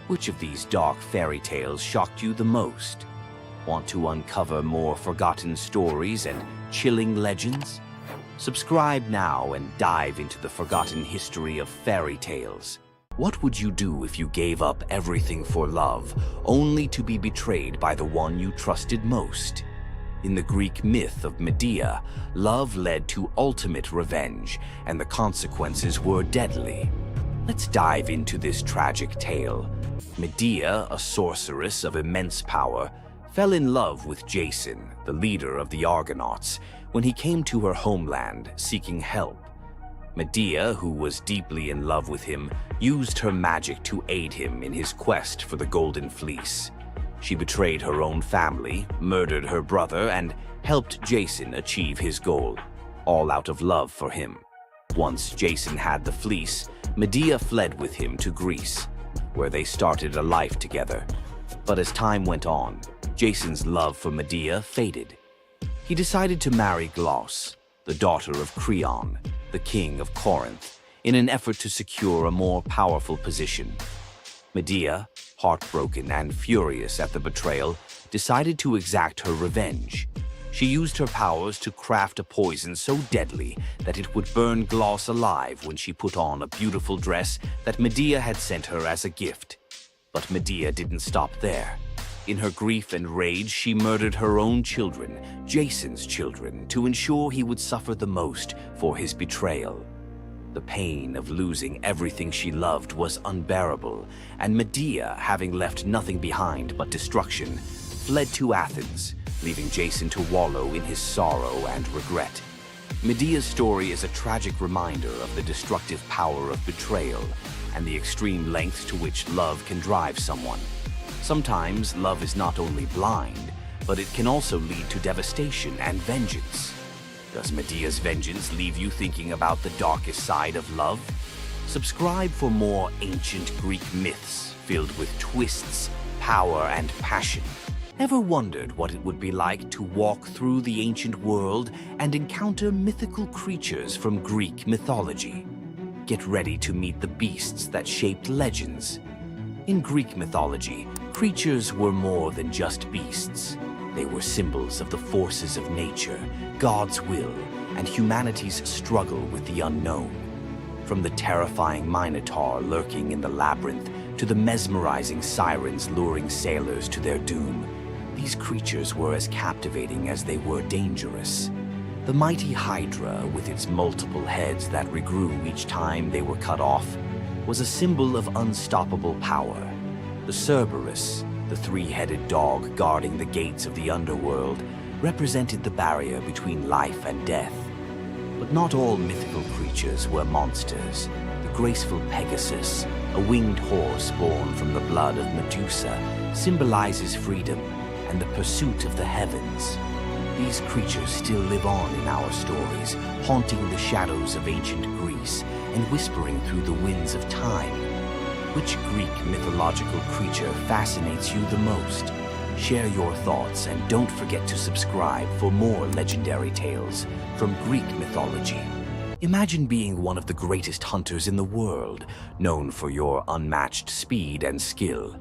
Which of these dark fairy tales shocked you the most? Want to uncover more forgotten stories and chilling legends? Subscribe now and dive into the forgotten history of fairy tales. What would you do if you gave up everything for love, only to be betrayed by the one you trusted most? In the Greek myth of Medea, love led to ultimate revenge, and the consequences were deadly. Let's dive into this tragic tale. Medea, a sorceress of immense power, fell in love with Jason, the leader of the Argonauts, when he came to her homeland seeking help. Medea, who was deeply in love with him, used her magic to aid him in his quest for the Golden Fleece. She betrayed her own family, murdered her brother, and helped Jason achieve his goal, all out of love for him. Once Jason had the fleece, Medea fled with him to Greece, where they started a life together. But as time went on, Jason's love for Medea faded. He decided to marry Glauce, the daughter of Creon, the king of Corinth, in an effort to secure a more powerful position. Medea, heartbroken and furious at the betrayal, decided to exact her revenge. She used her powers to craft a poison so deadly that it would burn Glauce alive when she put on a beautiful dress that Medea had sent her as a gift. But Medea didn't stop there. In her grief and rage, she murdered her own children, Jason's children, to ensure he would suffer the most for his betrayal. The pain of losing everything she loved was unbearable, and Medea, having left nothing behind but destruction, fled to Athens, leaving Jason to wallow in his sorrow and regret. Medea's story is a tragic reminder of the destructive power of betrayal and the extreme lengths to which love can drive someone. Sometimes love is not only blind, but it can also lead to devastation and vengeance. Does Medea's vengeance leave you thinking about the darkest side of love? Subscribe for more ancient Greek myths filled with twists, power, and passion. Ever wondered what it would be like to walk through the ancient world and encounter mythical creatures from Greek mythology? Get ready to meet the beasts that shaped legends. In Greek mythology, creatures were more than just beasts. They were symbols of the forces of nature, God's will, and humanity's struggle with the unknown. From the terrifying Minotaur lurking in the labyrinth to the mesmerizing sirens luring sailors to their doom, these creatures were as captivating as they were dangerous. The mighty Hydra, with its multiple heads that regrew each time they were cut off, was a symbol of unstoppable power. The Cerberus, the three-headed dog guarding the gates of the underworld, represented the barrier between life and death. But not all mythical creatures were monsters. The graceful Pegasus, a winged horse born from the blood of Medusa, symbolizes freedom and the pursuit of the heavens. These creatures still live on in our stories, haunting the shadows of ancient Greece and whispering through the winds of time. Which Greek mythological creature fascinates you the most? Share your thoughts and don't forget to subscribe for more legendary tales from Greek mythology. Imagine being one of the greatest hunters in the world, known for your unmatched speed and skill.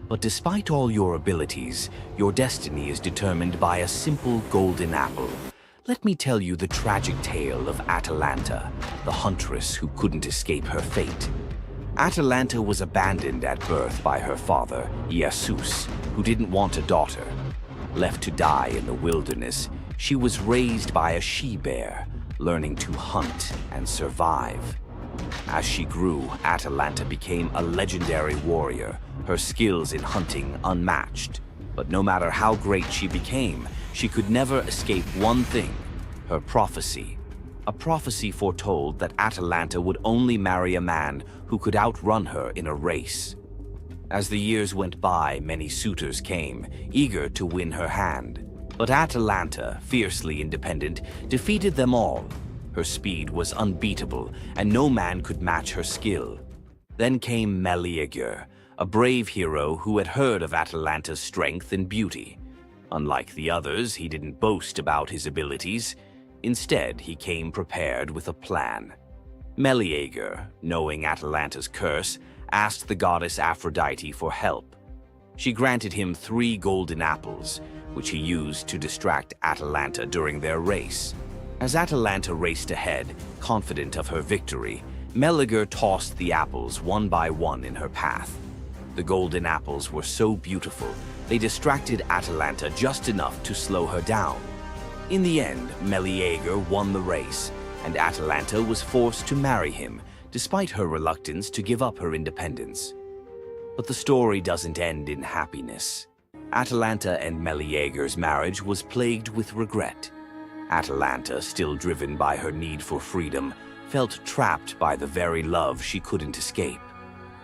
But despite all your abilities, your destiny is determined by a simple golden apple. Let me tell you the tragic tale of Atalanta, the huntress who couldn't escape her fate. Atalanta was abandoned at birth by her father, Zeus, who didn't want a daughter. Left to die in the wilderness, she was raised by a she-bear, learning to hunt and survive. As she grew, Atalanta became a legendary warrior, her skills in hunting unmatched. But no matter how great she became, she could never escape one thing: her prophecy. A prophecy foretold that Atalanta would only marry a man who could outrun her in a race. As the years went by, many suitors came, eager to win her hand. But Atalanta, fiercely independent, defeated them all. Her speed was unbeatable, and no man could match her skill. Then came Meleager, a brave hero who had heard of Atalanta's strength and beauty. Unlike the others, he didn't boast about his abilities. Instead, he came prepared with a plan. Meleager, knowing Atalanta's curse, asked the goddess Aphrodite for help. She granted him 3 golden apples, which he used to distract Atalanta during their race. As Atalanta raced ahead, confident of her victory, Meleager tossed the apples one by one in her path. The golden apples were so beautiful, they distracted Atalanta just enough to slow her down. In the end, Meleager won the race, and Atalanta was forced to marry him, despite her reluctance to give up her independence. But the story doesn't end in happiness. Atalanta and Meleager's marriage was plagued with regret. Atalanta, still driven by her need for freedom, felt trapped by the very love she couldn't escape.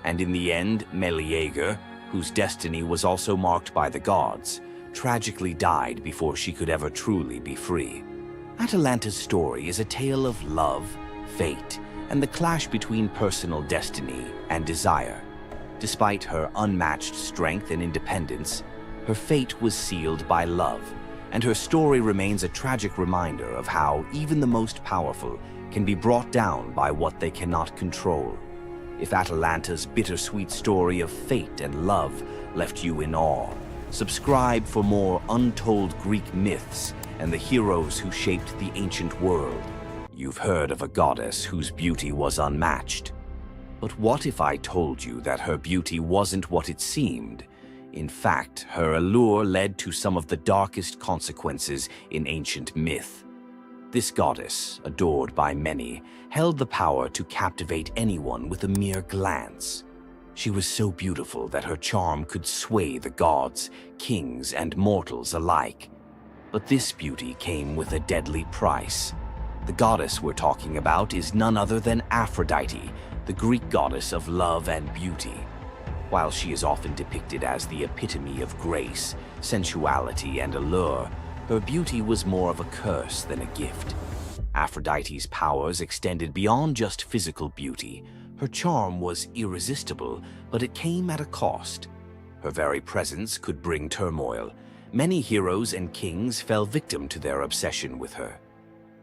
And in the end, Meleager, whose destiny was also marked by the gods, tragically died before she could ever truly be free. Atalanta's story is a tale of love, fate, and the clash between personal destiny and desire. Despite her unmatched strength and independence, her fate was sealed by love, and her story remains a tragic reminder of how even the most powerful can be brought down by what they cannot control. If Atalanta's bittersweet story of fate and love left you in awe, subscribe for more untold Greek myths and the heroes who shaped the ancient world. You've heard of a goddess whose beauty was unmatched. But what if I told you that her beauty wasn't what it seemed? In fact, her allure led to some of the darkest consequences in ancient myth. This goddess, adored by many, held the power to captivate anyone with a mere glance. She was so beautiful that her charm could sway the gods, kings, and mortals alike. But this beauty came with a deadly price. The goddess we're talking about is none other than Aphrodite, the Greek goddess of love and beauty. While she is often depicted as the epitome of grace, sensuality, and allure, her beauty was more of a curse than a gift. Aphrodite's powers extended beyond just physical beauty. Her charm was irresistible, but it came at a cost. Her very presence could bring turmoil. Many heroes and kings fell victim to their obsession with her.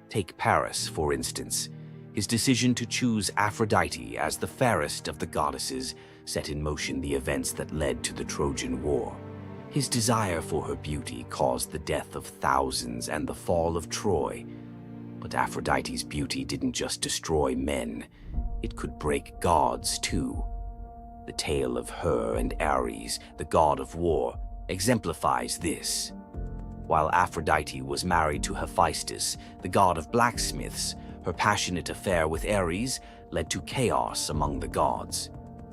Take Paris, for instance. His decision to choose Aphrodite as the fairest of the goddesses set in motion the events that led to the Trojan War. His desire for her beauty caused the death of thousands and the fall of Troy. But Aphrodite's beauty didn't just destroy men, it could break gods too. The tale of her and Ares, the god of war, exemplifies this. While Aphrodite was married to Hephaestus, the god of blacksmiths, her passionate affair with Ares led to chaos among the gods.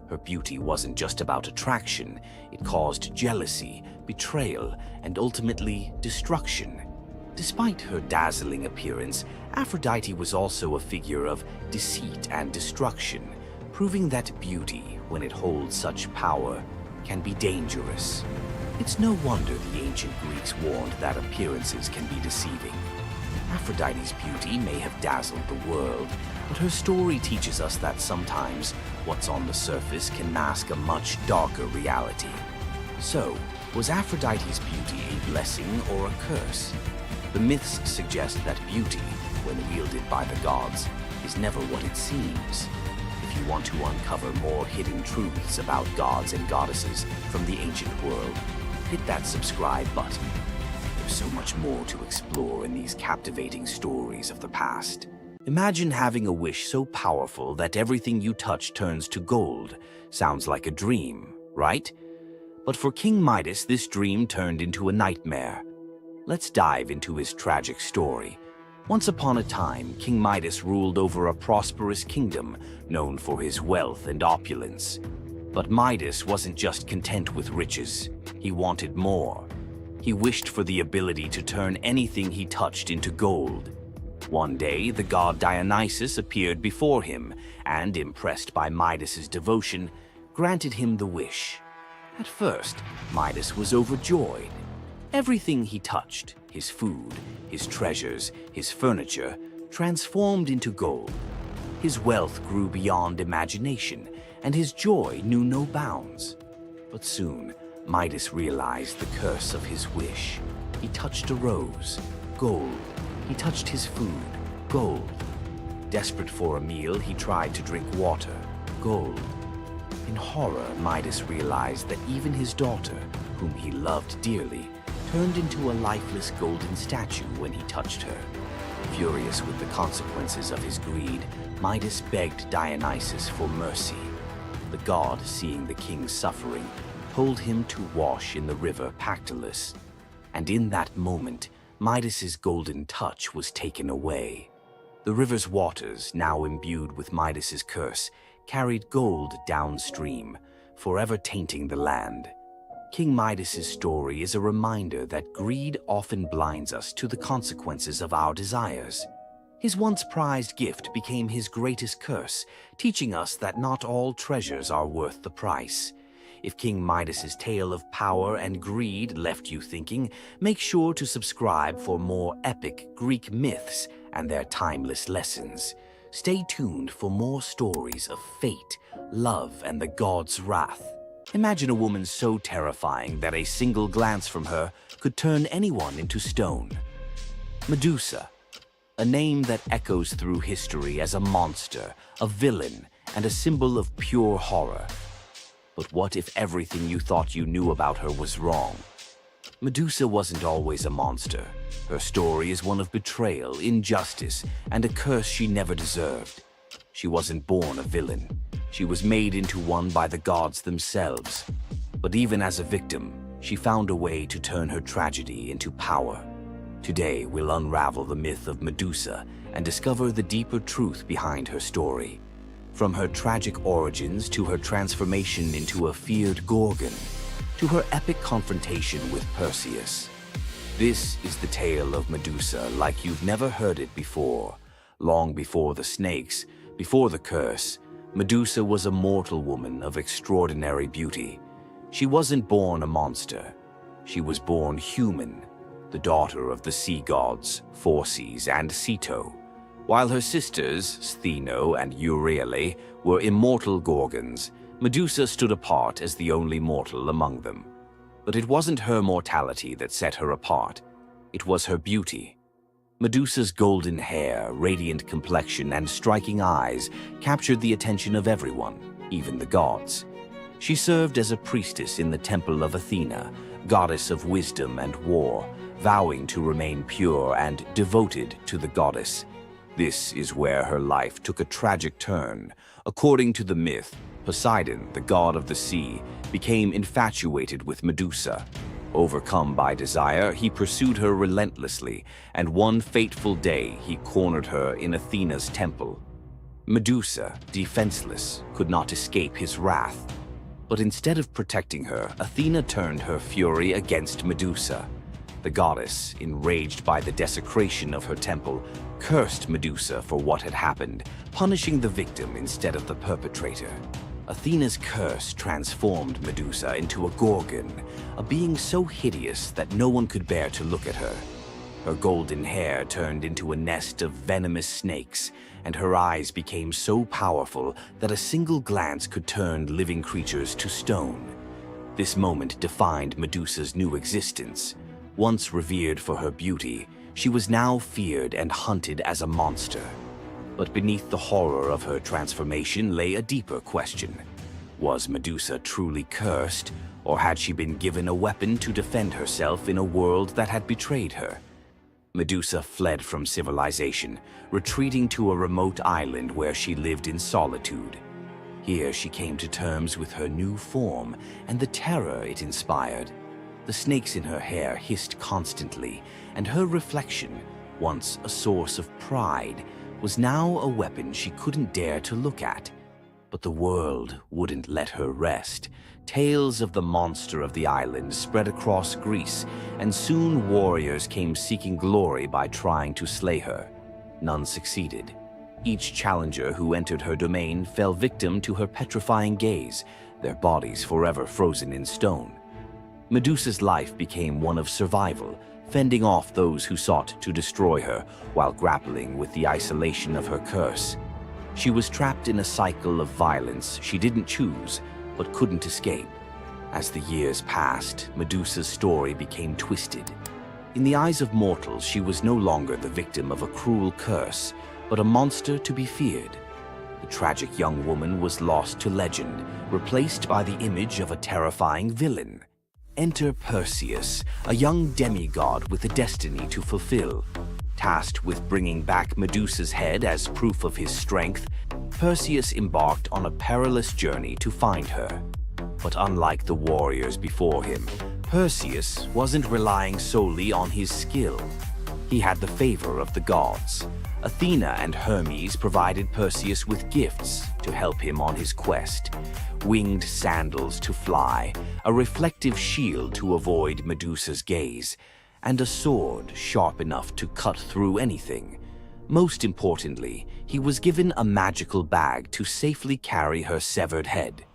Her beauty wasn't just about attraction, it caused jealousy, betrayal, and ultimately destruction. Despite her dazzling appearance, Aphrodite was also a figure of deceit and destruction, proving that beauty, when it holds such power, can be dangerous. It's no wonder the ancient Greeks warned that appearances can be deceiving. Aphrodite's beauty may have dazzled the world, but her story teaches us that sometimes what's on the surface can mask a much darker reality. So, was Aphrodite's beauty a blessing or a curse? The myths suggest that beauty, when wielded by the gods, is never what it seems. If you want to uncover more hidden truths about gods and goddesses from the ancient world, hit that subscribe button. There's so much more to explore in these captivating stories of the past. Imagine having a wish so powerful that everything you touch turns to gold. Sounds like a dream, right? But for King Midas, this dream turned into a nightmare. Let's dive into his tragic story. Once upon a time, King Midas ruled over a prosperous kingdom known for his wealth and opulence. But Midas wasn't just content with riches. He wanted more. He wished for the ability to turn anything he touched into gold. One day, the god Dionysus appeared before him and, impressed by Midas's devotion, granted him the wish. At first, Midas was overjoyed. Everything he touched, his food, his treasures, his furniture, transformed into gold. His wealth grew beyond imagination, and his joy knew no bounds. But soon, Midas realized the curse of his wish. He touched a rose, gold. He touched his food, gold. Desperate for a meal, he tried to drink water, gold. In horror, Midas realized that even his daughter, whom he loved dearly, turned into a lifeless golden statue when he touched her. Furious with the consequences of his greed, Midas begged Dionysus for mercy. The god, seeing the king's suffering, told him to wash in the river Pactolus. And in that moment, Midas's golden touch was taken away. The river's waters, now imbued with Midas's curse, carried gold downstream, forever tainting the land. King Midas's story is a reminder that greed often blinds us to the consequences of our desires. His once prized gift became his greatest curse, teaching us that not all treasures are worth the price. If King Midas's tale of power and greed left you thinking, make sure to subscribe for more epic Greek myths and their timeless lessons. Stay tuned for more stories of fate, love, and the god's wrath. Imagine a woman so terrifying that a single glance from her could turn anyone into stone. Medusa, a name that echoes through history as a monster, a villain, and a symbol of pure horror. But what if everything you thought you knew about her was wrong? Medusa wasn't always a monster. Her story is one of betrayal, injustice, and a curse she never deserved. She wasn't born a villain. She was made into one by the gods themselves. But even as a victim, she found a way to turn her tragedy into power. Today, we'll unravel the myth of Medusa and discover the deeper truth behind her story. From her tragic origins to her transformation into a feared Gorgon, to her epic confrontation with Perseus. This is the tale of Medusa like you've never heard it before. Long before the snakes, before the curse, Medusa was a mortal woman of extraordinary beauty. She wasn't born a monster. She was born human, the daughter of the sea gods, Phorcys and Ceto. While her sisters, Stheno and Euryale, were immortal Gorgons, Medusa stood apart as the only mortal among them. But it wasn't her mortality that set her apart. It was her beauty. Medusa's golden hair, radiant complexion, and striking eyes captured the attention of everyone, even the gods. She served as a priestess in the temple of Athena, goddess of wisdom and war, vowing to remain pure and devoted to the goddess. This is where her life took a tragic turn. According to the myth, Poseidon, the god of the sea, became infatuated with Medusa. Overcome by desire, he pursued her relentlessly, and one fateful day he cornered her in Athena's temple. Medusa, defenseless, could not escape his wrath. But instead of protecting her, Athena turned her fury against Medusa. The goddess, enraged by the desecration of her temple, cursed Medusa for what had happened, punishing the victim instead of the perpetrator. Athena's curse transformed Medusa into a Gorgon, a being so hideous that no one could bear to look at her. Her golden hair turned into a nest of venomous snakes, and her eyes became so powerful that a single glance could turn living creatures to stone. This moment defined Medusa's new existence. Once revered for her beauty, she was now feared and hunted as a monster. But beneath the horror of her transformation lay a deeper question. Was Medusa truly cursed, or had she been given a weapon to defend herself in a world that had betrayed her? Medusa fled from civilization, retreating to a remote island where she lived in solitude. Here she came to terms with her new form and the terror it inspired. The snakes in her hair hissed constantly, and her reflection, once a source of pride, was now a weapon she couldn't dare to look at. But the world wouldn't let her rest. Tales of the monster of the island spread across Greece, and soon warriors came seeking glory by trying to slay her. None succeeded. Each challenger who entered her domain fell victim to her petrifying gaze, their bodies forever frozen in stone. Medusa's life became one of survival, fending off those who sought to destroy her while grappling with the isolation of her curse. She was trapped in a cycle of violence she didn't choose, but couldn't escape. As the years passed, Medusa's story became twisted. In the eyes of mortals, she was no longer the victim of a cruel curse, but a monster to be feared. The tragic young woman was lost to legend, replaced by the image of a terrifying villain. Enter Perseus, a young demigod with a destiny to fulfill. Tasked with bringing back Medusa's head as proof of his strength, Perseus embarked on a perilous journey to find her. But unlike the warriors before him, Perseus wasn't relying solely on his skill. He had the favor of the gods. Athena and Hermes provided Perseus with gifts to help him on his quest. Winged sandals to fly, a reflective shield to avoid Medusa's gaze, and a sword sharp enough to cut through anything. Most importantly, he was given a magical bag to safely carry her severed head.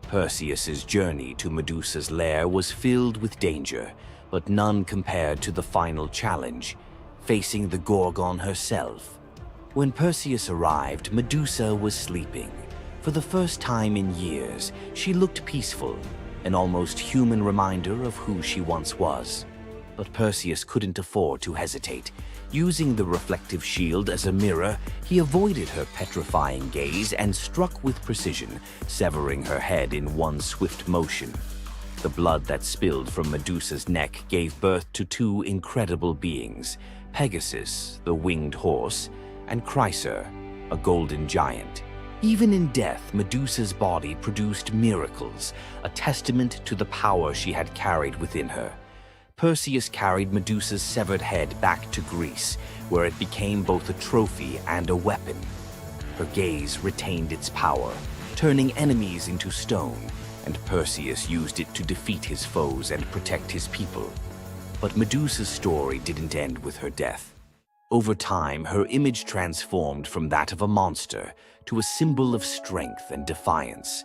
Perseus's journey to Medusa's lair was filled with danger, but none compared to the final challenge, facing the Gorgon herself. When Perseus arrived, Medusa was sleeping. For the first time in years, she looked peaceful, an almost human reminder of who she once was. But Perseus couldn't afford to hesitate. Using the reflective shield as a mirror, he avoided her petrifying gaze and struck with precision, severing her head in one swift motion. The blood that spilled from Medusa's neck gave birth to two incredible beings, Pegasus, the winged horse, and Chryser, a golden giant. Even in death, Medusa's body produced miracles, a testament to the power she had carried within her. Perseus carried Medusa's severed head back to Greece, where it became both a trophy and a weapon. Her gaze retained its power, turning enemies into stone, and Perseus used it to defeat his foes and protect his people. But Medusa's story didn't end with her death. Over time, her image transformed from that of a monster to a symbol of strength and defiance.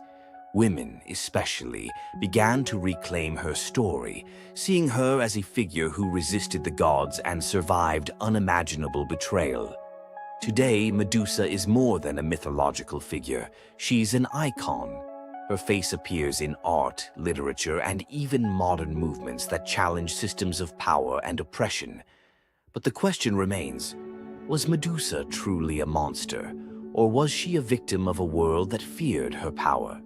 Women, especially, began to reclaim her story, seeing her as a figure who resisted the gods and survived unimaginable betrayal. Today, Medusa is more than a mythological figure. She's an icon. Her face appears in art, literature, and even modern movements that challenge systems of power and oppression. But the question remains, was Medusa truly a monster, or was she a victim of a world that feared her power?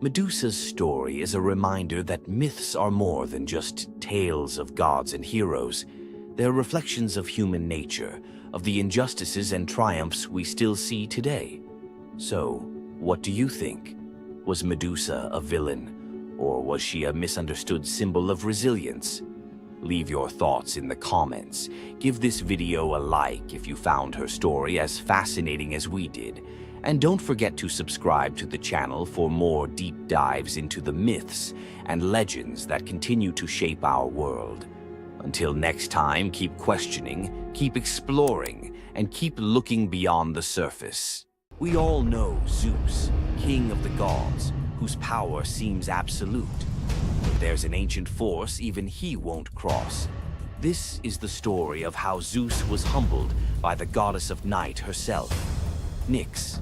Medusa's story is a reminder that myths are more than just tales of gods and heroes. They're reflections of human nature, of the injustices and triumphs we still see today. So, what do you think? Was Medusa a villain, or was she a misunderstood symbol of resilience? Leave your thoughts in the comments. Give this video a like if you found her story as fascinating as we did. And don't forget to subscribe to the channel for more deep dives into the myths and legends that continue to shape our world. Until next time, keep questioning, keep exploring, and keep looking beyond the surface. We all know Zeus, king of the gods, whose power seems absolute. If there's an ancient force even he won't cross. This is the story of how Zeus was humbled by the goddess of night herself, Nyx.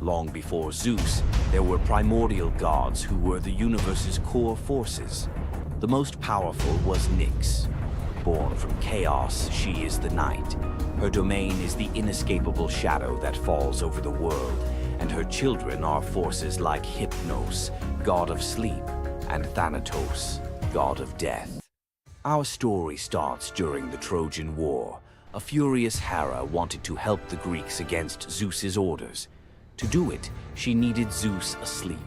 Long before Zeus, there were primordial gods who were the universe's core forces. The most powerful was Nyx. Born from chaos, she is the night. Her domain is the inescapable shadow that falls over the world, and her children are forces like Hypnos, god of sleep, and Thanatos, god of death. Our story starts during the Trojan War. A furious Hera wanted to help the Greeks against Zeus's orders. To do it, she needed Zeus asleep.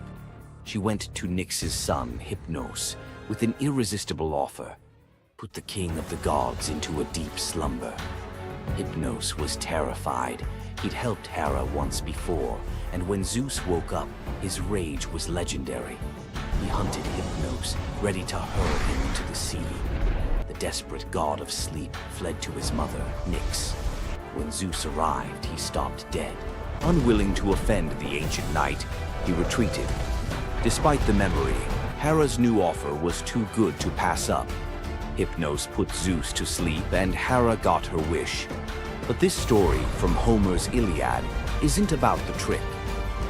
She went to Nyx's son, Hypnos, with an irresistible offer. Put the king of the gods into a deep slumber. Hypnos was terrified. He'd helped Hera once before, and when Zeus woke up, his rage was legendary. He hunted Hypnos, ready to hurl him into the sea. The desperate god of sleep fled to his mother, Nyx. When Zeus arrived, he stopped dead. Unwilling to offend the ancient knight, he retreated. Despite the memory, Hera's new offer was too good to pass up. Hypnos put Zeus to sleep, and Hera got her wish. But this story from Homer's Iliad isn't about the trick.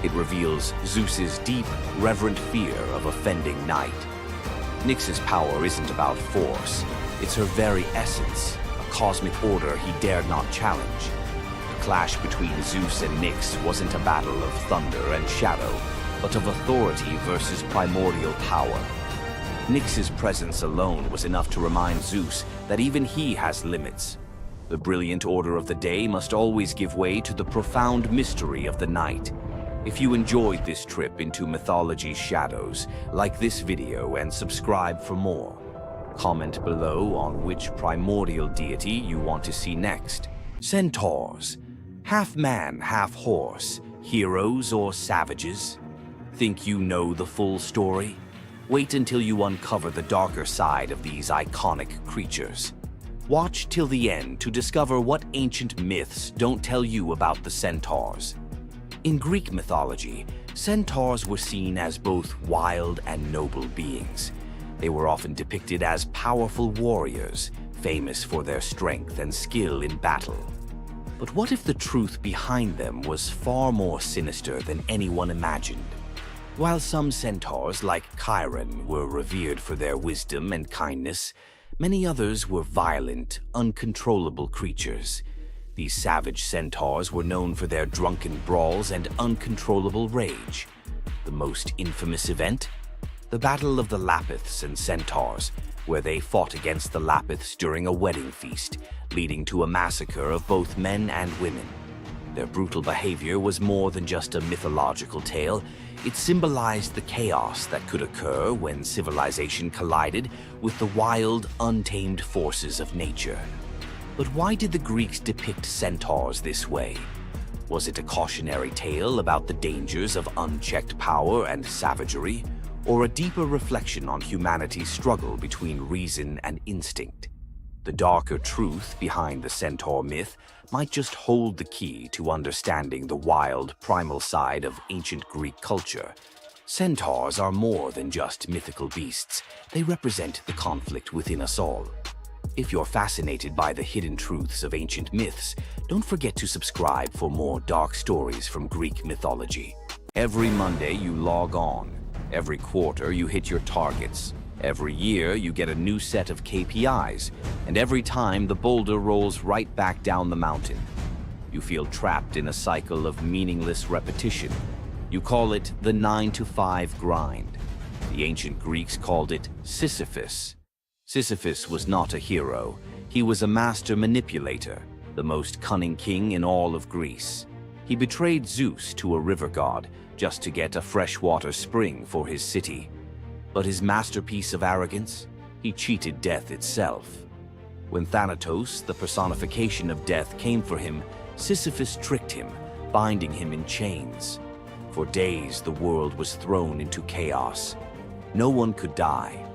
It reveals Zeus's deep, reverent fear of offending night. Nyx's power isn't about force. It's her very essence, a cosmic order he dared not challenge. clash between Zeus and Nyx wasn't a battle of thunder and shadow, but of authority versus primordial power. Nyx's presence alone was enough to remind Zeus that even he has limits. The brilliant order of the day must always give way to the profound mystery of the night. If you enjoyed this trip into mythology's shadows, like this video and subscribe for more. Comment below on which primordial deity you want to see next. Centaurs, half man, half horse, heroes or savages? Think you know the full story? Wait until you uncover the darker side of these iconic creatures. Watch till the end to discover what ancient myths don't tell you about the Centaurs. In Greek mythology, centaurs were seen as both wild and noble beings. They were often depicted as powerful warriors, famous for their strength and skill in battle. But what if the truth behind them was far more sinister than anyone imagined? While some centaurs, like Chiron, were revered for their wisdom and kindness, many others were violent, uncontrollable creatures. These savage centaurs were known for their drunken brawls and uncontrollable rage. The most infamous event? The Battle of the Lapiths and Centaurs, where they fought against the Lapiths during a wedding feast, leading to a massacre of both men and women. Their brutal behavior was more than just a mythological tale. It symbolized the chaos that could occur when civilization collided with the wild, untamed forces of nature. But why did the Greeks depict centaurs this way? Was it a cautionary tale about the dangers of unchecked power and savagery, or a deeper reflection on humanity's struggle between reason and instinct? The darker truth behind the centaur myth might just hold the key to understanding the wild, primal side of ancient Greek culture. Centaurs are more than just mythical beasts. They represent the conflict within us all. If you're fascinated by the hidden truths of ancient myths, don't forget to subscribe for more dark stories from Greek mythology. Every Monday you log on. Every quarter you hit your targets. Every year you get a new set of KPIs, and every time the boulder rolls right back down the mountain. You feel trapped in a cycle of meaningless repetition. You call it the 9-to-5 grind. The ancient Greeks called it Sisyphus. Sisyphus was not a hero. He was a master manipulator, the most cunning king in all of Greece. He betrayed Zeus to a river god just to get a freshwater spring for his city. But his masterpiece of arrogance? He cheated death itself. When Thanatos, the personification of death, came for him, Sisyphus tricked him, binding him in chains. For days, the world was thrown into chaos. No one could die.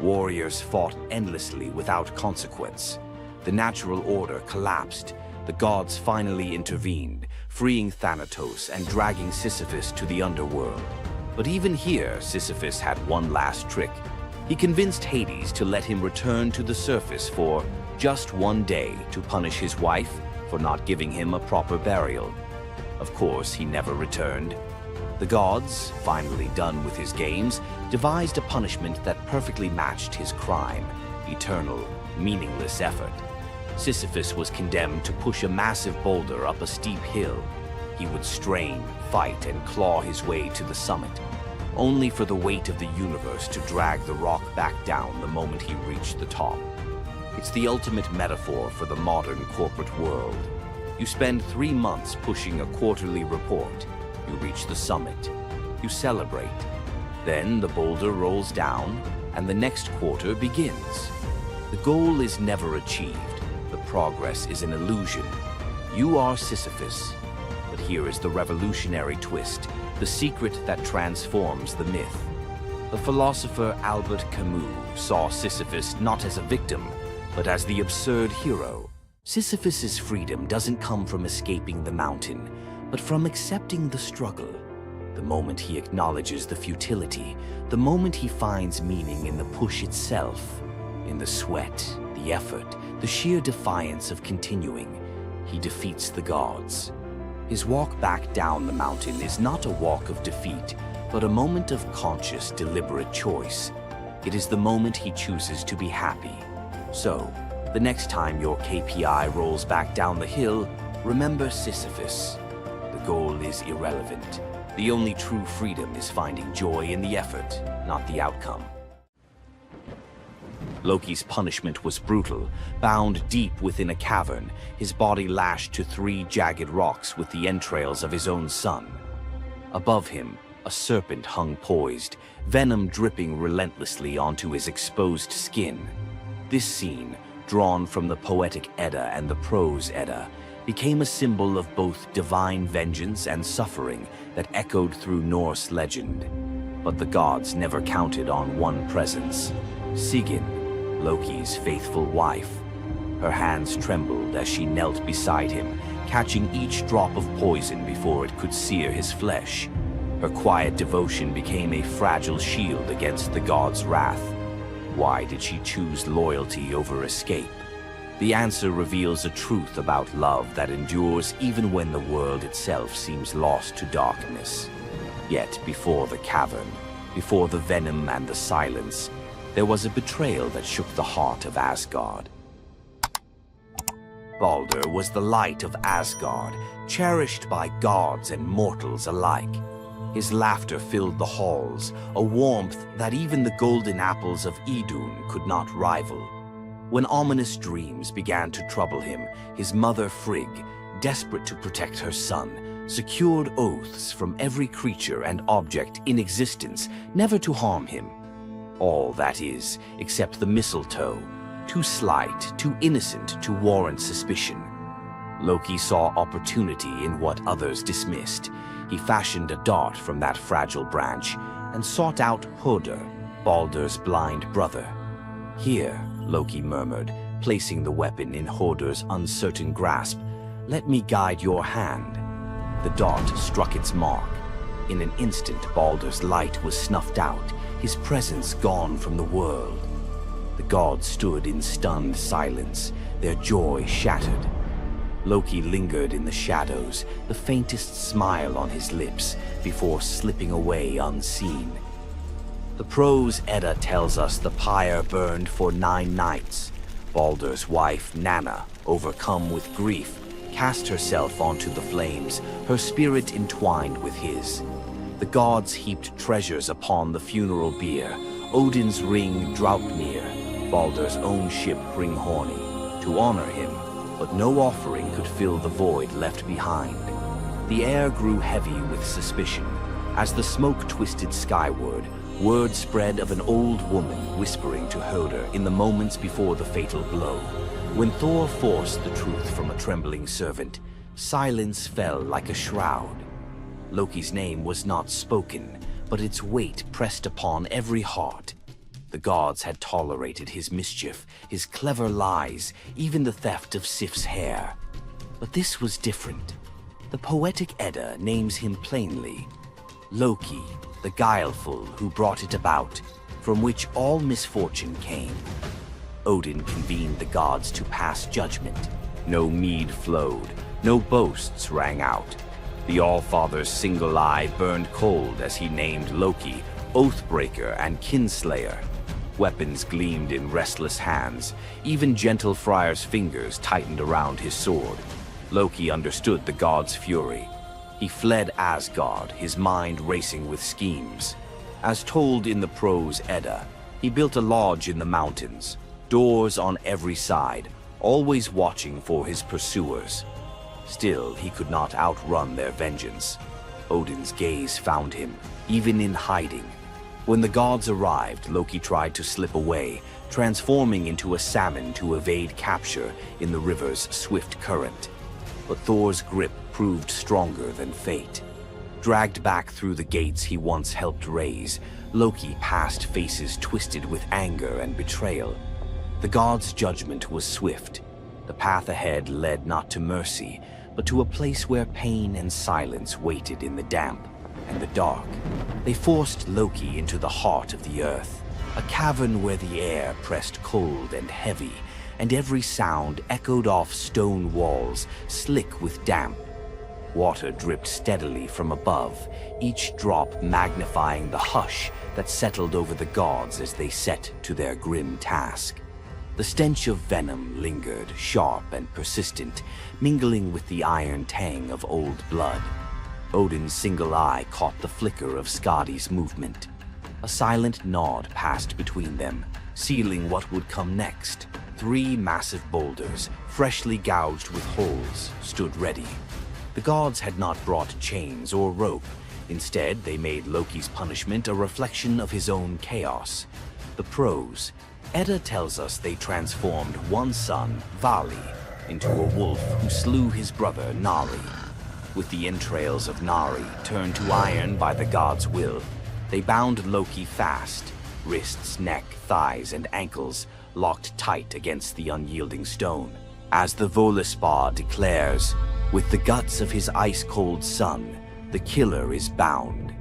Warriors fought endlessly without consequence. The natural order collapsed. The gods finally intervened, freeing Thanatos and dragging Sisyphus to the underworld. But even here, Sisyphus had one last trick. He convinced Hades to let him return to the surface for just one day to punish his wife for not giving him a proper burial. Of course, he never returned. The gods, finally done with his games, devised a punishment that perfectly matched his crime: eternal, meaningless effort. Sisyphus was condemned to push a massive boulder up a steep hill. He would strain, fight, and claw his way to the summit, only for the weight of the universe to drag the rock back down the moment he reached the top. It's the ultimate metaphor for the modern corporate world. You spend 3 months pushing a quarterly report. You reach the summit. You celebrate. Then the boulder rolls down, and the next quarter begins. The goal is never achieved. The progress is an illusion. You are Sisyphus. But here is the revolutionary twist, the secret that transforms the myth. The philosopher Albert Camus saw Sisyphus not as a victim, but as the absurd hero. Sisyphus's freedom doesn't come from escaping the mountain, but from accepting the struggle. The moment he acknowledges the futility, the moment he finds meaning in the push itself, in the sweat, the effort, the sheer defiance of continuing, he defeats the gods. His walk back down the mountain is not a walk of defeat, but a moment of conscious, deliberate choice. It is the moment he chooses to be happy. So, the next time your KPI rolls back down the hill, Remember Sisyphus. The goal is irrelevant. The only true freedom is finding joy in the effort, not the outcome. Loki's punishment was brutal. Bound deep within a cavern, his body lashed to 3 jagged rocks with the entrails of his own son. Above him, a serpent hung poised, venom dripping relentlessly onto his exposed skin. This scene, drawn from the Poetic Edda and the Prose Edda, became a symbol of both divine vengeance and suffering that echoed through Norse legend. But the gods never counted on one presence: Sigyn, Loki's faithful wife. Her hands trembled as she knelt beside him, catching each drop of poison before it could sear his flesh. Her quiet devotion became a fragile shield against the god's wrath. Why did she choose loyalty over escape? The answer reveals a truth about love that endures even when the world itself seems lost to darkness. Yet before the cavern, before the venom and the silence, there was a betrayal that shook the heart of Asgard. Baldur was the light of Asgard, cherished by gods and mortals alike. His laughter filled the halls, a warmth that even the golden apples of Idun could not rival. When ominous dreams began to trouble him, his mother Frigg, desperate to protect her son, secured oaths from every creature and object in existence never to harm him. All, that is, except the mistletoe, too slight, too innocent to warrant suspicion. Loki saw opportunity in what others dismissed. He fashioned a dart from that fragile branch and sought out Hoder, Baldur's blind brother. "Here," Loki murmured, placing the weapon in Hoder's uncertain grasp, "let me guide your hand." The dart struck its mark. In an instant, Baldur's light was snuffed out, his presence gone from the world. The gods stood in stunned silence, their joy shattered. Loki lingered in the shadows, the faintest smile on his lips, before slipping away unseen. The Prose Edda tells us the pyre burned for 9 nights. Baldur's wife, Nanna, overcome with grief, cast herself onto the flames, her spirit entwined with his. The gods heaped treasures upon the funeral bier, Odin's ring Draupnir, Baldur's own ship Hringhorni, to honor him, but no offering could fill the void left behind. The air grew heavy with suspicion. As the smoke twisted skyward, word spread of an old woman whispering to Hoder in the moments before the fatal blow. When Thor forced the truth from a trembling servant, silence fell like a shroud. Loki's name was not spoken, but its weight pressed upon every heart. The gods had tolerated his mischief, his clever lies, even the theft of Sif's hair. But this was different. The Poetic Edda names him plainly: Loki, the guileful who brought it about, from which all misfortune came. Odin convened the gods to pass judgment. No mead flowed, no boasts rang out. The All-Father's single eye burned cold as he named Loki Oathbreaker and Kinslayer. Weapons gleamed in restless hands. Even gentle Friar's fingers tightened around his sword. Loki understood the god's fury. He fled Asgard, his mind racing with schemes. As told in the Prose Edda, he built a lodge in the mountains, doors on every side, always watching for his pursuers. Still, he could not outrun their vengeance. Odin's gaze found him, even in hiding. When the gods arrived, Loki tried to slip away, transforming into a salmon to evade capture in the river's swift current. But Thor's grip proved stronger than fate. Dragged back through the gates he once helped raise, Loki passed faces twisted with anger and betrayal. The gods' judgment was swift. The path ahead led not to mercy, but to a place where pain and silence waited in the damp and the dark. They forced Loki into the heart of the earth, a cavern where the air pressed cold and heavy, and every sound echoed off stone walls, slick with damp. Water dripped steadily from above, each drop magnifying the hush that settled over the gods as they set to their grim task. The stench of venom lingered, sharp and persistent, mingling with the iron tang of old blood. Odin's single eye caught the flicker of Skadi's movement. A silent nod passed between them, sealing what would come next. 3 massive boulders, freshly gouged with holes, stood ready. The gods had not brought chains or rope. Instead, they made Loki's punishment a reflection of his own chaos. The prose. Edda tells us they transformed one son, Vali, into a wolf who slew his brother, Nari. With the entrails of Nari turned to iron by the gods' will, they bound Loki fast, wrists, neck, thighs, and ankles locked tight against the unyielding stone. As the Völuspá declares, with the guts of his ice-cold son, the killer is bound.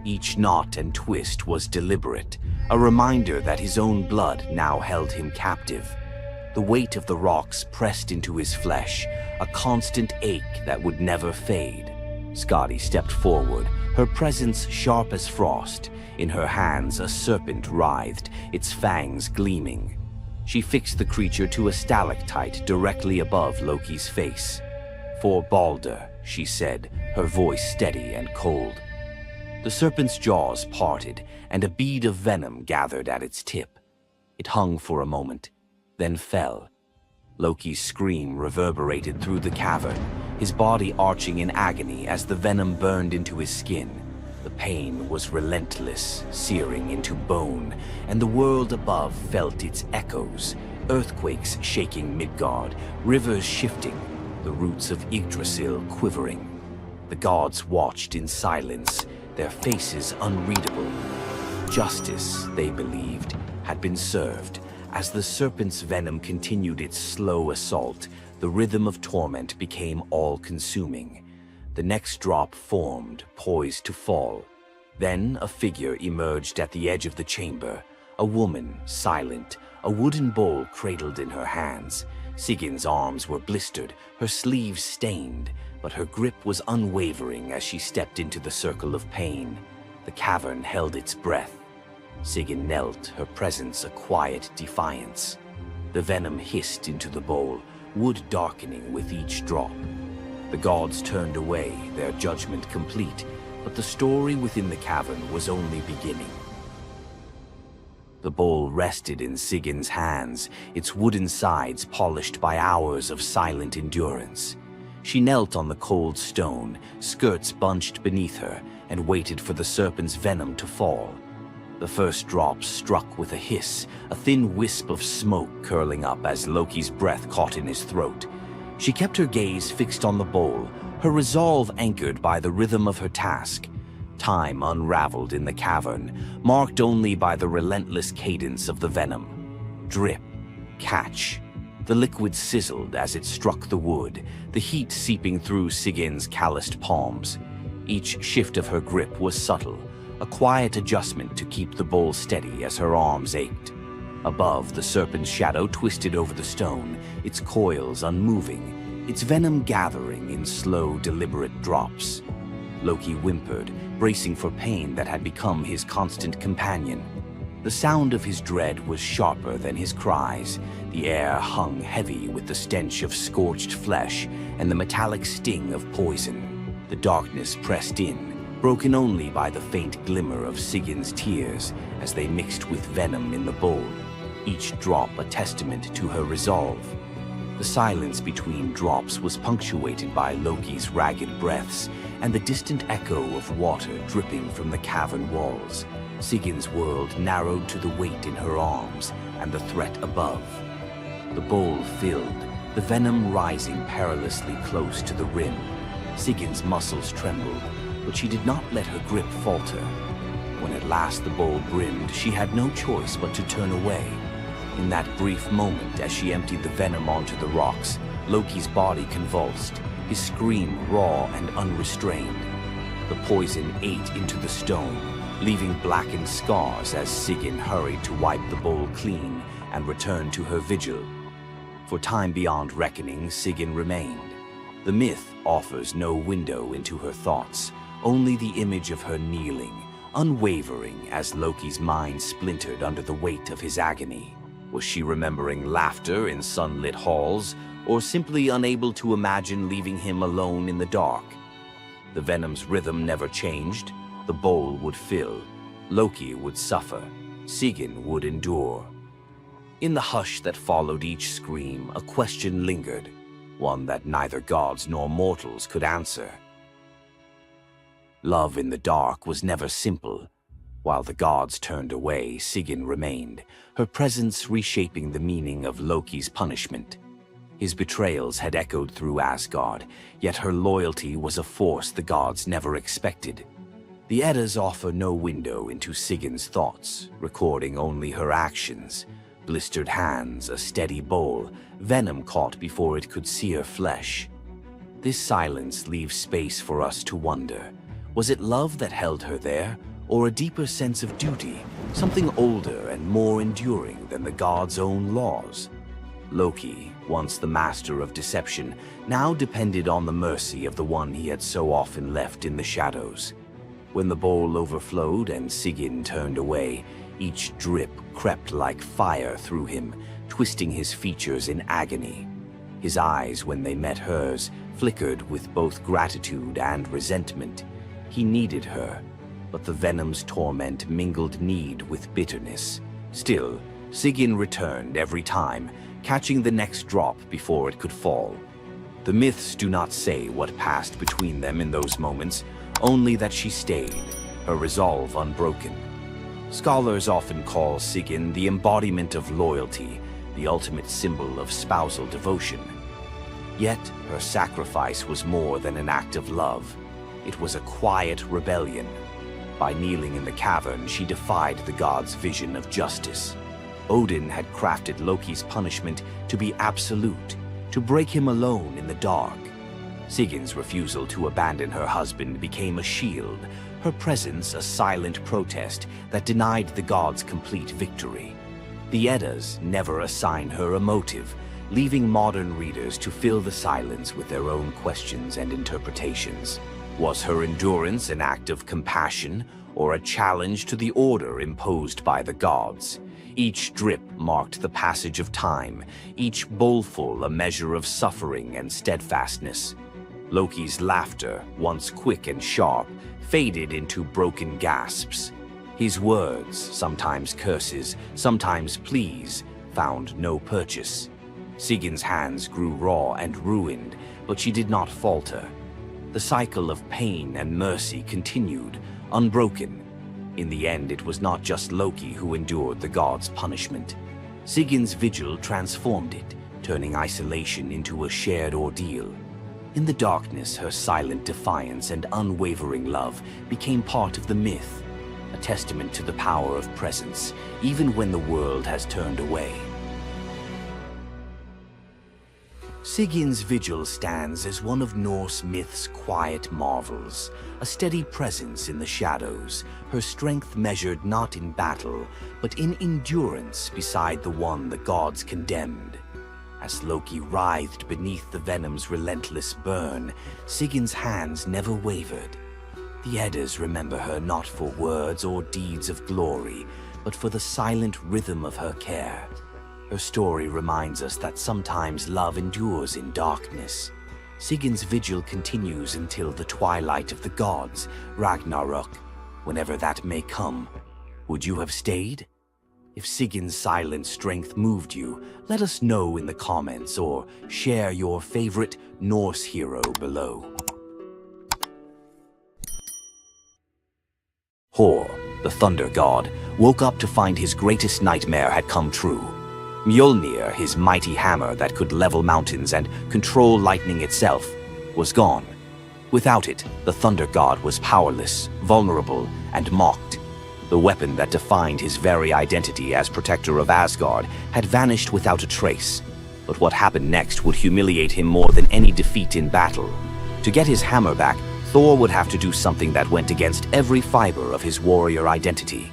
Each knot and twist was deliberate, a reminder that his own blood now held him captive. The weight of the rocks pressed into his flesh, a constant ache that would never fade. Skadi stepped forward, her presence sharp as frost. In her hands a serpent writhed, its fangs gleaming. She fixed the creature to a stalactite directly above Loki's face. "For Balder," she said, her voice steady and cold. The serpent's jaws parted, and a bead of venom gathered at its tip. It hung for a moment, then fell. Loki's scream reverberated through the cavern, his body arching in agony as the venom burned into his skin. The pain was relentless, searing into bone, and the world above felt its echoes, earthquakes shaking Midgard, rivers shifting, the roots of Yggdrasil quivering. The gods watched in silence, their faces unreadable. Justice, they believed, had been served. As the serpent's venom continued its slow assault, the rhythm of torment became all-consuming. The next drop formed, poised to fall. Then a figure emerged at the edge of the chamber, a woman, silent, a wooden bowl cradled in her hands. Sigin's arms were blistered, her sleeves stained, but her grip was unwavering as she stepped into the circle of pain. The cavern held its breath. Sigyn knelt, her presence a quiet defiance. The venom hissed into the bowl, wood darkening with each drop. The gods turned away, their judgment complete, but the story within the cavern was only beginning. The bowl rested in Sigyn's hands, its wooden sides polished by hours of silent endurance. She knelt on the cold stone, skirts bunched beneath her, and waited for the serpent's venom to fall. The first drop struck with a hiss, a thin wisp of smoke curling up as Loki's breath caught in his throat. She kept her gaze fixed on the bowl, her resolve anchored by the rhythm of her task. Time unraveled in the cavern, marked only by the relentless cadence of the venom. Drip, catch. The liquid sizzled as it struck the wood, the heat seeping through Sigyn's calloused palms. Each shift of her grip was subtle, a quiet adjustment to keep the bowl steady as her arms ached. Above, the serpent's shadow twisted over the stone, its coils unmoving, its venom gathering in slow, deliberate drops. Loki whimpered, bracing for pain that had become his constant companion. The sound of his dread was sharper than his cries. The air hung heavy with the stench of scorched flesh and the metallic sting of poison. The darkness pressed in, broken only by the faint glimmer of Sigyn's tears as they mixed with venom in the bowl, each drop a testament to her resolve. The silence between drops was punctuated by Loki's ragged breaths and the distant echo of water dripping from the cavern walls. Sigyn's world narrowed to the weight in her arms and the threat above. The bowl filled, the venom rising perilously close to the rim. Sigyn's muscles trembled, but she did not let her grip falter. When at last the bowl brimmed, she had no choice but to turn away. In that brief moment, as she emptied the venom onto the rocks, Loki's body convulsed, his scream raw and unrestrained. The poison ate into the stone, leaving blackened scars as Sigyn hurried to wipe the bowl clean and return to her vigil. For time beyond reckoning, Sigyn remained. The myth offers no window into her thoughts, only the image of her kneeling, unwavering as Loki's mind splintered under the weight of his agony. Was she remembering laughter in sunlit halls, or simply unable to imagine leaving him alone in the dark? The venom's rhythm never changed. The bowl would fill. Loki would suffer. Sigyn would endure. In the hush that followed each scream, a question lingered, one that neither gods nor mortals could answer. Love in the dark was never simple. While the gods turned away, Sigyn remained, her presence reshaping the meaning of Loki's punishment. His betrayals had echoed through Asgard, yet her loyalty was a force the gods never expected. The Eddas offer no window into Sigyn's thoughts, recording only her actions. Blistered hands, a steady bowl, venom caught before it could sear flesh. This silence leaves space for us to wonder. Was it love that held her there, or a deeper sense of duty, something older and more enduring than the gods' own laws? Loki, once the master of deception, now depended on the mercy of the one he had so often left in the shadows. When the bowl overflowed and Sigyn turned away, each drip crept like fire through him, twisting his features in agony. His eyes, when they met hers, flickered with both gratitude and resentment. He needed her, but the venom's torment mingled need with bitterness. Still, Sigyn returned every time, catching the next drop before it could fall. The myths do not say what passed between them in those moments, only that she stayed, her resolve unbroken. Scholars often call Sigyn the embodiment of loyalty, the ultimate symbol of spousal devotion. Yet, her sacrifice was more than an act of love. It was a quiet rebellion. By kneeling in the cavern, she defied the gods' vision of justice. Odin had crafted Loki's punishment to be absolute, to break him alone in the dark. Sigyn's refusal to abandon her husband became a shield, her presence a silent protest that denied the gods complete victory. The Eddas never assign her a motive, leaving modern readers to fill the silence with their own questions and interpretations. Was her endurance an act of compassion, or a challenge to the order imposed by the gods? Each drip marked the passage of time, each bowlful a measure of suffering and steadfastness. Loki's laughter, once quick and sharp, faded into broken gasps. His words, sometimes curses, sometimes pleas, found no purchase. Sigyn's hands grew raw and ruined, but she did not falter. The cycle of pain and mercy continued, unbroken. In the end, it was not just Loki who endured the gods' punishment. Sigyn's vigil transformed it, turning isolation into a shared ordeal. In the darkness, her silent defiance and unwavering love became part of the myth, a testament to the power of presence, even when the world has turned away. Sigyn's vigil stands as one of Norse myth's quiet marvels, a steady presence in the shadows, her strength measured not in battle, but in endurance beside the one the gods condemned. As Loki writhed beneath the venom's relentless burn, Sigyn's hands never wavered. The Eddas remember her not for words or deeds of glory, but for the silent rhythm of her care. Her story reminds us that sometimes love endures in darkness. Sigyn's vigil continues until the twilight of the gods, Ragnarok, whenever that may come. Would you have stayed? If Sigyn's silent strength moved you, let us know in the comments or share your favorite Norse hero below. Thor, the thunder god, woke up to find his greatest nightmare had come true. Mjolnir, his mighty hammer that could level mountains and control lightning itself, was gone. Without it, the thunder god was powerless, vulnerable, and mocked. The weapon that defined his very identity as protector of Asgard had vanished without a trace. But what happened next would humiliate him more than any defeat in battle. To get his hammer back, Thor would have to do something that went against every fiber of his warrior identity.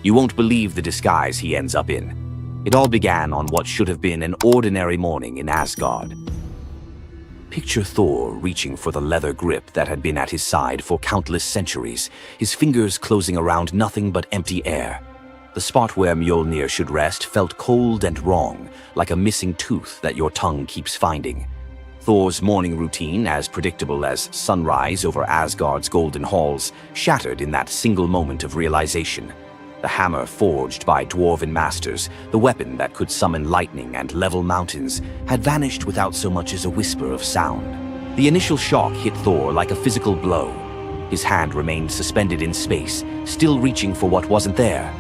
You won't believe the disguise he ends up in. It all began on what should have been an ordinary morning in Asgard. Picture Thor reaching for the leather grip that had been at his side for countless centuries, his fingers closing around nothing but empty air. The spot where Mjolnir should rest felt cold and wrong, like a missing tooth that your tongue keeps finding. Thor's morning routine, as predictable as sunrise over Asgard's golden halls, shattered in that single moment of realization. The hammer forged by dwarven masters, the weapon that could summon lightning and level mountains, had vanished without so much as a whisper of sound. The initial shock hit Thor like a physical blow. His hand remained suspended in space, still reaching for what wasn't there.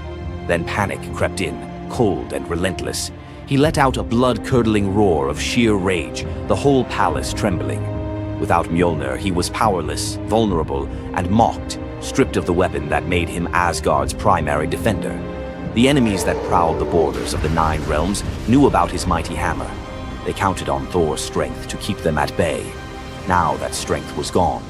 Then panic crept in, cold and relentless. He let out a blood-curdling roar of sheer rage, the whole palace trembling. Without Mjolnir, he was powerless, vulnerable, and mocked, stripped of the weapon that made him Asgard's primary defender. The enemies that prowled the borders of the Nine Realms knew about his mighty hammer. They counted on Thor's strength to keep them at bay. Now that strength was gone.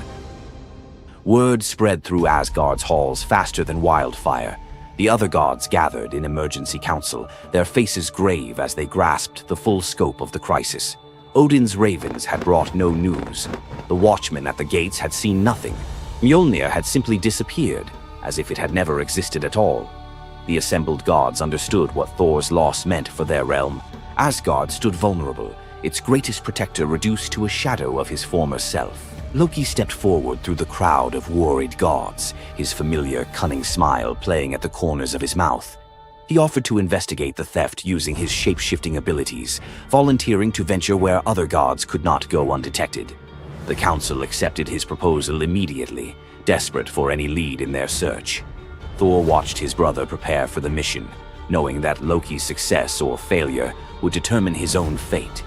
Word spread through Asgard's halls faster than wildfire. The other gods gathered in emergency council, their faces grave as they grasped the full scope of the crisis. Odin's ravens had brought no news. The watchmen at the gates had seen nothing. Mjolnir had simply disappeared, as if it had never existed at all. The assembled gods understood what Thor's loss meant for their realm. Asgard stood vulnerable, its greatest protector reduced to a shadow of his former self. Loki stepped forward through the crowd of worried gods, his familiar, cunning smile playing at the corners of his mouth. He offered to investigate the theft using his shape-shifting abilities, volunteering to venture where other gods could not go undetected. The council accepted his proposal immediately, desperate for any lead in their search. Thor watched his brother prepare for the mission, knowing that Loki's success or failure would determine his own fate.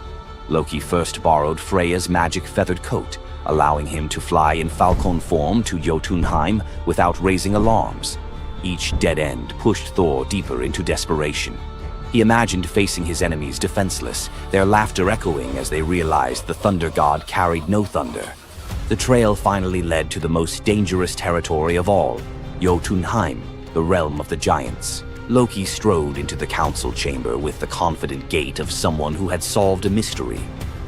Loki first borrowed Freya's magic feathered coat, allowing him to fly in falcon form to Jotunheim without raising alarms. Each dead end pushed Thor deeper into desperation. He imagined facing his enemies defenseless, their laughter echoing as they realized the thunder god carried no thunder. The trail finally led to the most dangerous territory of all, Jotunheim, the realm of the giants. Loki strode into the council chamber with the confident gait of someone who had solved a mystery,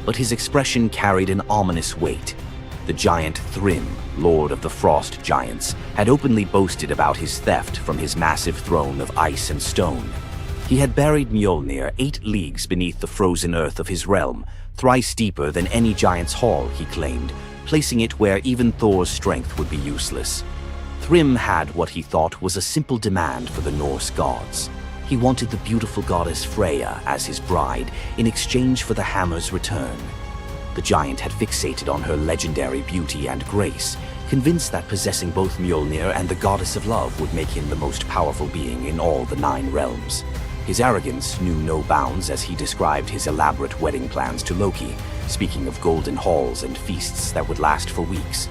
but his expression carried an ominous weight. The giant Thrym, lord of the frost giants, had openly boasted about his theft from his massive throne of ice and stone. He had buried Mjolnir 8 leagues beneath the frozen earth of his realm, thrice deeper than any giant's hall, he claimed, placing it where even Thor's strength would be useless. Thrym had what he thought was a simple demand for the Norse gods. He wanted the beautiful goddess Freya as his bride in exchange for the hammer's return. The giant had fixated on her legendary beauty and grace, convinced that possessing both Mjolnir and the goddess of love would make him the most powerful being in all the 9 realms. His arrogance knew no bounds as he described his elaborate wedding plans to Loki, speaking of golden halls and feasts that would last for weeks.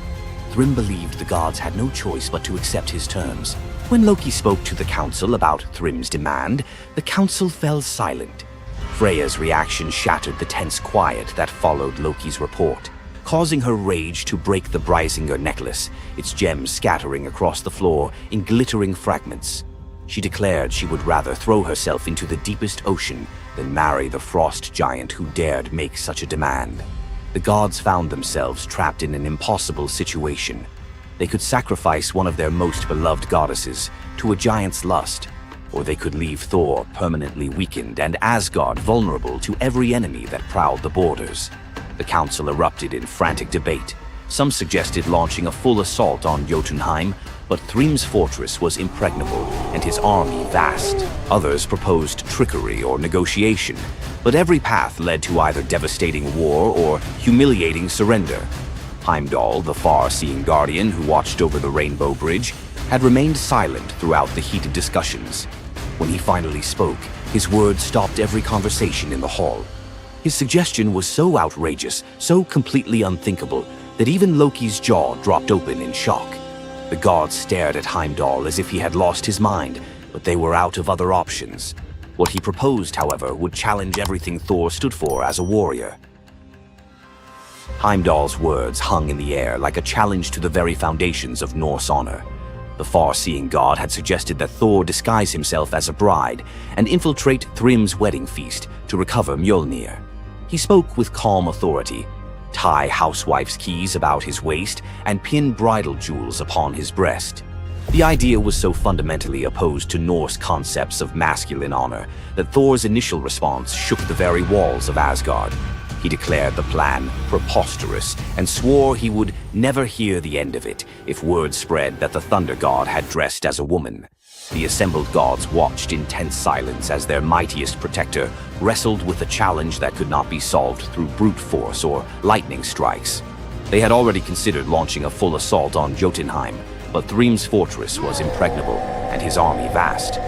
Thrym believed the gods had no choice but to accept his terms. When Loki spoke to the council about Thrym's demand, the council fell silent. Freya's reaction shattered the tense quiet that followed Loki's report, causing her rage to break the Brysinger necklace, its gems scattering across the floor in glittering fragments. She declared she would rather throw herself into the deepest ocean than marry the frost giant who dared make such a demand. The gods found themselves trapped in an impossible situation. They could sacrifice one of their most beloved goddesses to a giant's lust, or they could leave Thor permanently weakened and Asgard vulnerable to every enemy that prowled the borders. The council erupted in frantic debate. Some suggested launching a full assault on Jotunheim, but Thrym's fortress was impregnable and his army vast. Others proposed trickery or negotiation, but every path led to either devastating war or humiliating surrender. Heimdall, the far-seeing guardian who watched over the Rainbow Bridge, had remained silent throughout the heated discussions. When he finally spoke, his words stopped every conversation in the hall. His suggestion was so outrageous, so completely unthinkable, that even Loki's jaw dropped open in shock. The gods stared at Heimdall as if he had lost his mind, but they were out of other options. What he proposed, however, would challenge everything Thor stood for as a warrior. Heimdall's words hung in the air like a challenge to the very foundations of Norse honor. The far-seeing god had suggested that Thor disguise himself as a bride and infiltrate Thrym's wedding feast to recover Mjolnir. He spoke with calm authority, tie housewife's keys about his waist, and pin bridal jewels upon his breast. The idea was so fundamentally opposed to Norse concepts of masculine honor that Thor's initial response shook the very walls of Asgard. He declared the plan preposterous and swore he would never hear the end of it if word spread that the Thunder God had dressed as a woman. The assembled gods watched in tense silence as their mightiest protector wrestled with a challenge that could not be solved through brute force or lightning strikes. They had already considered launching a full assault on Jotunheim, but Thrym's fortress was impregnable and his army vast.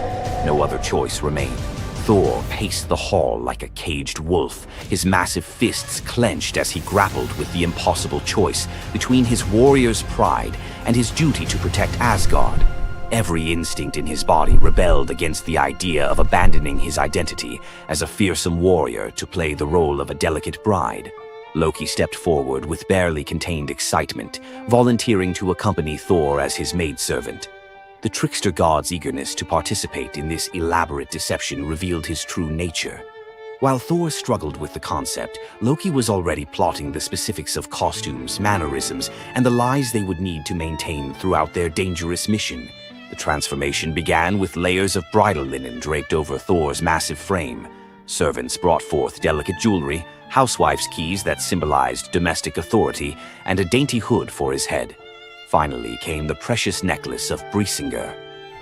No other choice remained. Thor paced the hall like a caged wolf, his massive fists clenched as he grappled with the impossible choice between his warrior's pride and his duty to protect Asgard. Every instinct in his body rebelled against the idea of abandoning his identity as a fearsome warrior to play the role of a delicate bride. Loki stepped forward with barely contained excitement, volunteering to accompany Thor as his maidservant. The trickster god's eagerness to participate in this elaborate deception revealed his true nature. While Thor struggled with the concept, Loki was already plotting the specifics of costumes, mannerisms, and the lies they would need to maintain throughout their dangerous mission. The transformation began with layers of bridal linen draped over Thor's massive frame. Servants brought forth delicate jewelry, housewives' keys that symbolized domestic authority, and a dainty hood for his head. Finally came the precious necklace of Brisingar.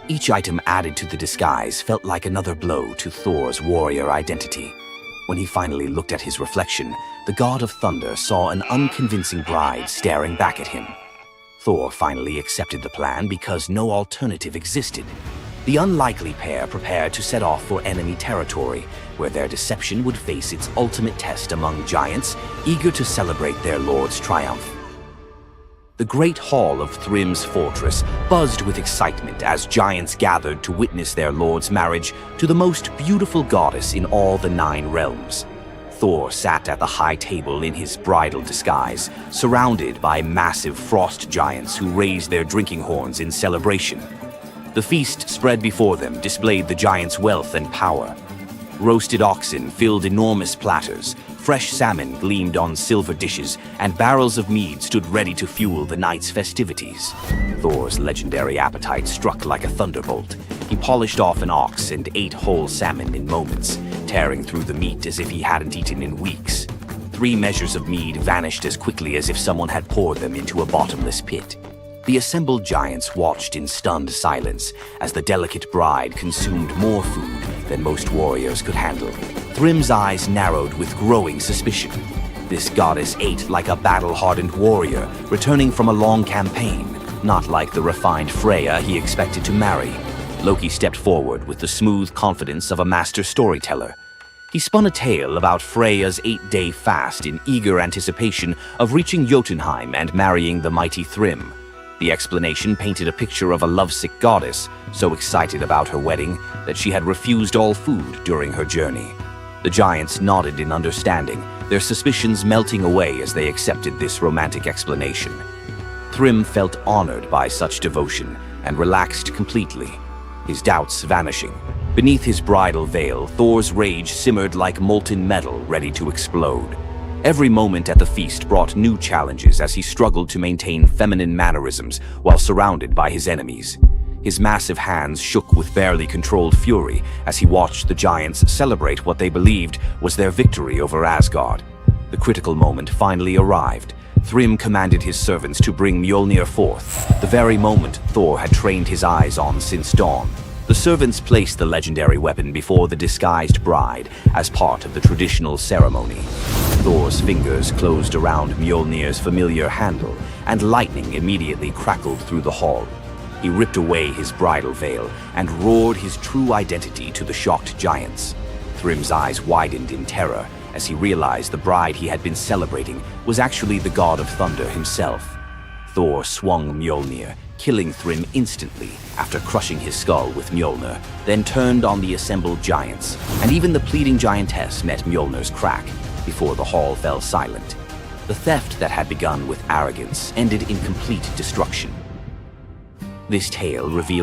Each item added to the disguise felt like another blow to Thor's warrior identity. When he finally looked at his reflection, the god of thunder saw an unconvincing bride staring back at him. Thor finally accepted the plan because no alternative existed. The unlikely pair prepared to set off for enemy territory, where their deception would face its ultimate test among giants eager to celebrate their lord's triumph. The great hall of Thrym's fortress buzzed with excitement as giants gathered to witness their lord's marriage to the most beautiful goddess in all the 9 realms. Thor sat at the high table in his bridal disguise, surrounded by massive frost giants who raised their drinking horns in celebration. The feast spread before them displayed the giants' wealth and power. Roasted oxen filled enormous platters, fresh salmon gleamed on silver dishes, and barrels of mead stood ready to fuel the night's festivities. Thor's legendary appetite struck like a thunderbolt. He polished off an ox and ate whole salmon in moments, tearing through the meat as if he hadn't eaten in weeks. 3 measures of mead vanished as quickly as if someone had poured them into a bottomless pit. The assembled giants watched in stunned silence as the delicate bride consumed more food than most warriors could handle. Thrym's eyes narrowed with growing suspicion. This goddess ate like a battle-hardened warrior, returning from a long campaign, not like the refined Freya he expected to marry. Loki stepped forward with the smooth confidence of a master storyteller. He spun a tale about Freya's 8-day fast in eager anticipation of reaching Jotunheim and marrying the mighty Thrym. The explanation painted a picture of a lovesick goddess, so excited about her wedding that she had refused all food during her journey. The giants nodded in understanding, their suspicions melting away as they accepted this romantic explanation. Thrym felt honored by such devotion and relaxed completely, his doubts vanishing. Beneath his bridal veil, Thor's rage simmered like molten metal ready to explode. Every moment at the feast brought new challenges as he struggled to maintain feminine mannerisms while surrounded by his enemies. His massive hands shook with barely controlled fury as he watched the giants celebrate what they believed was their victory over Asgard. The critical moment finally arrived. Thrym commanded his servants to bring Mjolnir forth, the very moment Thor had trained his eyes on since dawn. The servants placed the legendary weapon before the disguised bride as part of the traditional ceremony. Thor's fingers closed around Mjolnir's familiar handle, and lightning immediately crackled through the hall. He ripped away his bridal veil and roared his true identity to the shocked giants. Thrym's eyes widened in terror as he realized the bride he had been celebrating was actually the god of thunder himself. Thor swung Mjolnir, killing Thrym instantly after crushing his skull with Mjolnir, then turned on the assembled giants, and even the pleading giantess met Mjolnir's crack before the hall fell silent. The theft that had begun with arrogance ended in complete destruction. This tale revealed